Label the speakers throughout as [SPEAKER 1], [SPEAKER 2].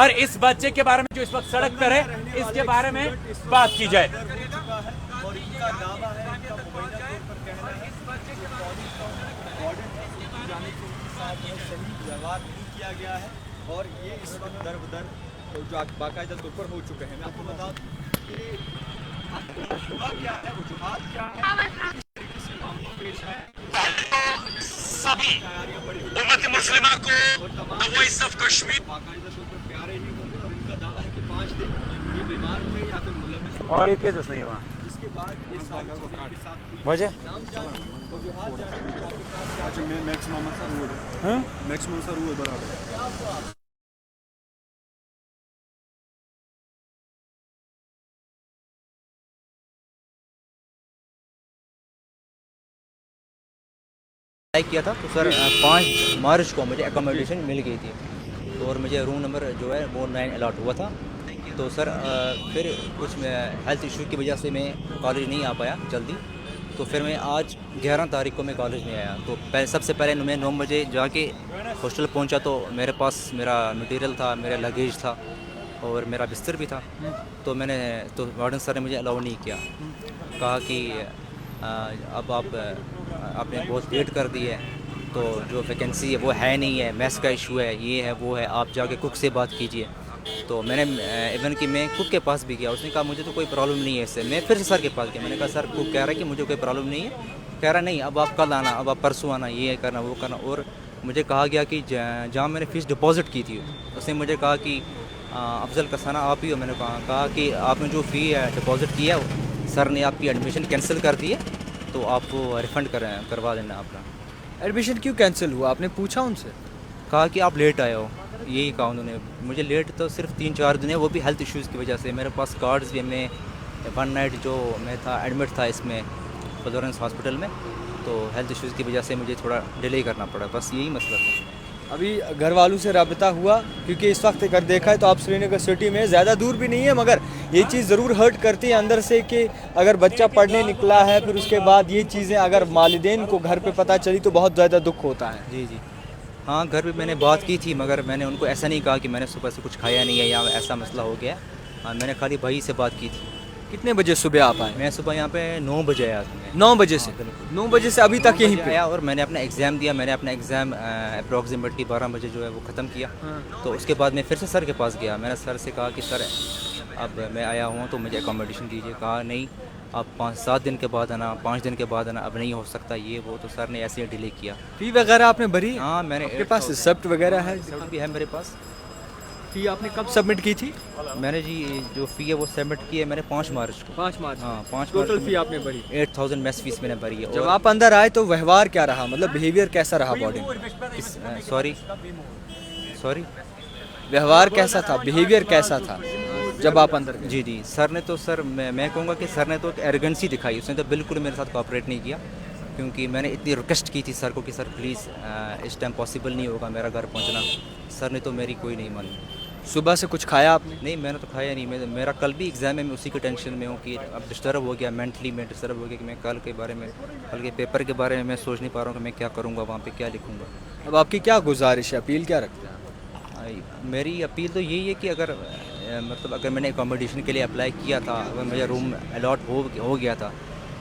[SPEAKER 1] और इस बच्चे के बारे में जो इस वक्त सड़क पर है, इसके बारे में बात की जाए।
[SPEAKER 2] और इनका दावा है, इनका मुबैना तौर पर कहना है जाने के साथ सही व्यवहार नहीं किया गया है और ये इस वक्त दर बदर तो जो बाकायदा तौर पर हो चुके हैं। मैं आपको बता दूं कि शुबा क्या है, वजूहात क्या है, किस तरीके से मामला पेश है,
[SPEAKER 1] सभी उम्मत मुस्लिमा को वॉइस ऑफ कश्मीर
[SPEAKER 2] बाकायदा तौर पर प्यारे ही होंगे और इनका दावा है कि 5 दिन ये बीमार हुए या फिर मुलविस हुए।
[SPEAKER 1] और ये केस नहीं हुआ
[SPEAKER 2] इसके बाद ये सारी चीजें इनके साथ
[SPEAKER 1] वजह
[SPEAKER 2] नाम जान वजूहात जान
[SPEAKER 3] अच्छा मैं मैक्सिमम सर वो
[SPEAKER 1] हाँ?
[SPEAKER 3] मैक्सिमम सर वो बराबर
[SPEAKER 4] अप्लाई किया था तो सर 5 मार्च को मुझे एकोमोडेशन मिल गई थी तो और मुझे रूम नंबर जो है वो 9 अलॉट हुआ था। तो सर फिर कुछ हेल्थ इशू की वजह से मैं कॉलेज नहीं आ पाया जल्दी। तो फिर मैं आज 11 तारीख को मैं कॉलेज में आया। तो सबसे पहले मैं 9 बजे जाके हॉस्टल पहुंचा तो मेरे पास मेरा मटेरियल था, मेरा लगेज था और मेरा बिस्तर भी था। तो वार्डन सर ने मुझे अलाउ नहीं किया, कहा कि अब आपने बहुत वेट कर दी है तो जो वैकेंसी है वो है नहीं है, मैथ्स का इशू है, ये है वो है, आप जाके कुक से बात कीजिए। तो मैंने इवन कि मैं कुक के पास भी गया, उसने कहा मुझे तो कोई प्रॉब्लम नहीं है इससे। मैं फिर से सर के पास गया, मैंने कहा सर कुक कह रहा है कि मुझे कोई प्रॉब्लम नहीं है। कह रहा नहीं, अब आप कल आना, अब आप परसों आना, ये करना वो करना। और मुझे कहा गया कि जहाँ मैंने फ़ीस डिपॉज़िट की थी उसने मुझे कहा कि अफजल कसाना आप ही हो। मैंने कहा कि आपने जो फ़ी डिपॉज़िट किया सर ने आपकी एडमिशन कैंसिल कर दी है तो आपको रिफ़ंड करवा देना अपना।
[SPEAKER 5] एडमिशन क्यों कैंसिल हुआ, आपने पूछा उनसे?
[SPEAKER 4] कहा कि आप लेट आए हो, यही कहा उन्होंने मुझे। लेट तो सिर्फ 3-4 दिन है, वो भी हेल्थ इश्यूज़ की वजह से। मेरे पास कार्ड्स भी, मैं 1 नाइट जो मैं था एडमिट था इसमें फ्लोरेंस हॉस्पिटल में, तो हेल्थ इश्यूज़ की वजह से मुझे थोड़ा डिले करना पड़ा, बस यही मसला था।
[SPEAKER 5] अभी घर वालों से रब्ता हुआ? क्योंकि इस वक्त अगर देखा है तो आप श्रीनगर सिटी में ज़्यादा दूर भी नहीं है, मगर ये चीज़ ज़रूर हर्ट करती है अंदर से कि अगर बच्चा पढ़ने निकला है फिर उसके बाद ये चीज़ें अगर वालिदैन को घर पे पता चली तो बहुत ज़्यादा दुख होता है।
[SPEAKER 4] जी जी हाँ, घर पे मैंने बात की थी मगर मैंने उनको ऐसा नहीं कहा कि मैंने सुबह से कुछ खाया नहीं है या ऐसा मसला हो गया। हाँ, मैंने खाली भाई से बात की थी।
[SPEAKER 5] कितने बजे सुबह आप आए?
[SPEAKER 4] मैं सुबह यहाँ पे 9 बजे आया था।
[SPEAKER 5] 9 बजे से? 9 बजे से अभी तक
[SPEAKER 4] 9
[SPEAKER 5] यहीं
[SPEAKER 4] बजे
[SPEAKER 5] पे?
[SPEAKER 4] आया और मैंने अपना एग्ज़ाम दिया। मैंने अपना एग्ज़ाम अप्रॉक्सीमेटली 12 बजे जो है वो ख़त्म किया। तो उसके बाद मैं फिर से सर के पास गया। मैंने सर से कहा कि सर अब मैं आया हूँ तो मुझे अकोमोडेशन दीजिए। कहा नहीं, आप 5-7 दिन के बाद आना, 5 दिन के बाद आना, अब नहीं हो सकता ये वो। तो सर ने ऐसे ही डिले किया।
[SPEAKER 5] फ़ी वगैरह आपने भरी?
[SPEAKER 4] हाँ, मैंने
[SPEAKER 5] आपके पास रिसिप्ट वगैरह है?
[SPEAKER 4] रिसिप्ट भी है मेरे पास।
[SPEAKER 5] फ़ी आपने कब सबमिट की थी?
[SPEAKER 4] मैंने जी जो फ़ी है वो सबमिट की है मैंने 5 मार्च को।
[SPEAKER 5] 5 मार्च?
[SPEAKER 4] हाँ, 5
[SPEAKER 5] टोटल
[SPEAKER 4] मार्च
[SPEAKER 5] फ़ी आपने भरी?
[SPEAKER 4] 8000 मेस फीस मैंने भरी है।
[SPEAKER 5] जब आप अंदर आए तो व्यवहार क्या रहा, मतलब बिहेवियर कैसा रहा बॉडी में?
[SPEAKER 4] सॉरी
[SPEAKER 5] व्यवहार कैसा था, बिहेवियर कैसा था जब आप अंदर गए?
[SPEAKER 4] जी जी सर ने तो मैं कहूँगा कि सर ने तो एक एरोगेंसी दिखाई। उसने तो बिल्कुल मेरे साथ कोऑपरेट नहीं किया, क्योंकि मैंने इतनी रिक्वेस्ट की थी सर को कि सर प्लीज़ इस टाइम पॉसिबल नहीं होगा मेरा घर पहुँचना। सर ने तो मेरी कोई नहीं मानी।
[SPEAKER 5] सुबह से कुछ खाया आपने?
[SPEAKER 4] नहीं, मैंने तो खाया नहीं। मेरा कल भी एग्ज़ाम है, मैं उसी के टेंशन में हूँ कि अब डिस्टर्ब हो गया, मेंटली मैं डिस्टर्ब हो गया कि मैं कल के बारे में, कल के पेपर के बारे में मैं सोच नहीं पा रहा हूँ कि मैं क्या करूँगा, वहाँ पे क्या लिखूँगा।
[SPEAKER 5] अब आपकी क्या गुजारिश है, अपील क्या रखते हैं?
[SPEAKER 4] मेरी अपील तो यही है कि अगर मतलब अगर मैंने अकोमोडेशन के लिए अप्लाई किया था, अगर मेरा रूम अलॉट हो गया था,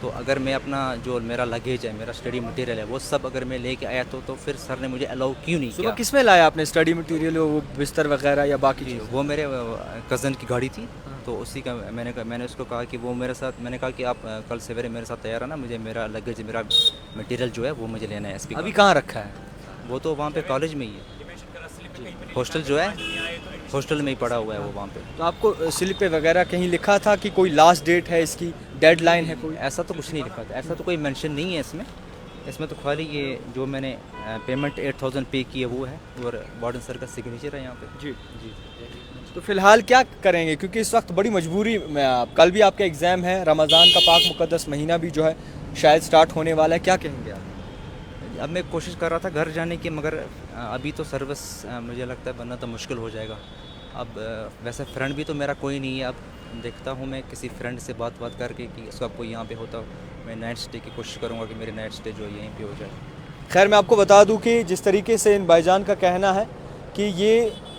[SPEAKER 4] तो अगर मैं अपना जो मेरा लगेज है, मेरा स्टडी मटेरियल है, वो सब अगर मैं लेके आया तो फिर सर ने मुझे अलाउ क्यों नहीं
[SPEAKER 5] सुबह
[SPEAKER 4] किया?
[SPEAKER 5] किस में लाया आपने स्टडी मटेरियल, वो बिस्तर वगैरह या बाकी चीज़?
[SPEAKER 4] वो मेरे कज़न की गाड़ी थी, तो उसी का मैंने उसको कहा कि वो मेरे साथ, मैंने कहा कि आप कल सवेरे मेरे साथ तैयार है ना, मुझे मेरा लगेज, मेरा मटेरियल जो है वो मुझे लेना है। एसपी
[SPEAKER 5] अभी कहाँ रखा है?
[SPEAKER 4] वो तो वहाँ पे कॉलेज में ही है, हॉस्टल जो है हॉस्टल में ही पड़ा हुआ है वो वहाँ पे।
[SPEAKER 5] तो आपको स्लिप पे वगैरह कहीं लिखा था कि कोई लास्ट डेट है, इसकी डेडलाइन है कोई?
[SPEAKER 4] ऐसा तो कुछ नहीं लिखा था, ऐसा तो कोई मेंशन नहीं है इसमें तो खाली ये जो मैंने पेमेंट 8000 पे की है वो है, और वार्डन सर का सिग्नेचर है यहाँ पे।
[SPEAKER 5] जी
[SPEAKER 4] जी
[SPEAKER 5] तो फिलहाल क्या करेंगे, क्योंकि इस वक्त बड़ी मजबूरी में आप, कल भी आपका एग्ज़ाम है, रमज़ान का पाक मुक़द्दस महीना भी जो है शायद स्टार्ट होने वाला है, क्या कहेंगे आप?
[SPEAKER 4] अब मैं कोशिश कर रहा था घर जाने की, मगर अभी तो सर्विस मुझे लगता है बनना तो मुश्किल हो जाएगा। अब वैसे फ्रेंड भी तो मेरा कोई नहीं है, अब देखता हूँ मैं किसी फ्रेंड से बात करके कि उसका कोई यहाँ पे होता, मैं नाइट स्टे की कोशिश करूँगा कि मेरी नाइट स्टे जो है यहीं पे हो जाए।
[SPEAKER 5] खैर मैं आपको बता दूं कि जिस तरीके से इन भाईजान का कहना है कि ये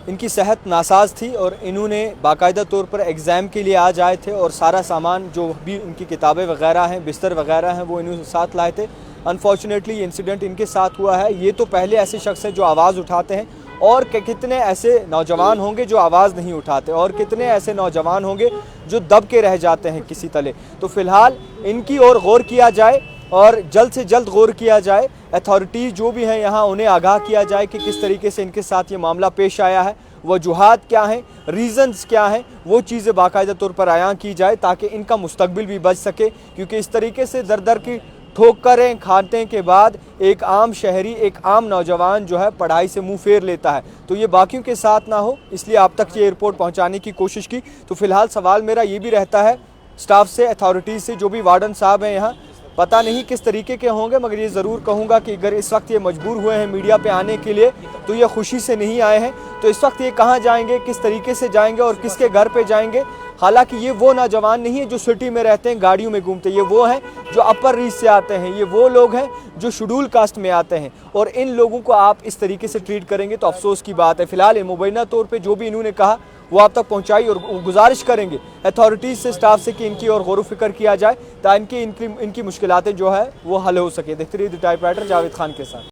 [SPEAKER 5] इनकी सेहत नासाज थी और इन्होंने बाकायदा तौर पर एग्ज़ाम के लिए आज आए थे और सारा सामान जो भी इनकी किताबें वगैरह हैं, बिस्तर वगैरह हैं, वो इन्होंने साथ लाए थे। अनफॉर्चुनेटली ये इंसिडेंट इनके साथ हुआ है। ये तो पहले ऐसे शख्स हैं जो आवाज़ उठाते हैं, और कितने ऐसे नौजवान होंगे जो आवाज़ नहीं उठाते, और कितने ऐसे नौजवान होंगे जो दब के रह जाते हैं किसी तले। तो फ़िलहाल इनकी ओर गौर किया जाए और जल्द से जल्द गौर किया जाए। अथॉरिटीज़ जो भी हैं यहाँ, उन्हें आगाह किया जाए कि किस तरीके से इनके साथ ये मामला पेश आया है, वजूहात क्या हैं, रीज़न्स क्या हैं, वो चीज़ें बाकायदा तौर पर आयां की जाए ताकि इनका मुस्तकबिल भी बच सके। क्योंकि इस तरीके से दर दर की ठोकरें खाने के बाद एक आम शहरी, एक आम नौजवान जो है पढ़ाई से मुंह फेर लेता है। तो ये बाकियों के साथ ना हो, इसलिए आप तक ये रिपोर्ट पहुंचाने की कोशिश की। तो फ़िलहाल सवाल मेरा ये भी रहता है स्टाफ से, अथॉरिटीज़ से, जो भी वार्डन साहब हैं यहाँ, पता नहीं किस तरीके के होंगे, मगर ये ज़रूर कहूँगा कि अगर इस वक्त ये मजबूर हुए हैं मीडिया पे आने के लिए तो ये खुशी से नहीं आए हैं। तो इस वक्त ये कहाँ जाएंगे, किस तरीके से जाएंगे और किसके घर पे जाएंगे। हालांकि ये वो नौजवान नहीं है जो सिटी में रहते हैं, गाड़ियों में घूमते हैं, ये वो हैं जो अपर रीच से आते हैं, ये वो लोग हैं जो शेड्यूल कास्ट में आते हैं। और इन लोगों को आप इस तरीके से ट्रीट करेंगे तो अफसोस की बात है। फ़िलहाल मुबैना तौर पर जो भी इन्होंने कहा वो आप तक पहुंचाई, और गुजारिश करेंगे अथॉरिटीज़ से, स्टाफ से कि इनकी और गौर फिक्र किया जाए ताकि इनकी मुश्किलातें जो है वो हल हो सके। देखते रहिए द टाइपराइटर जावेद खान के साथ।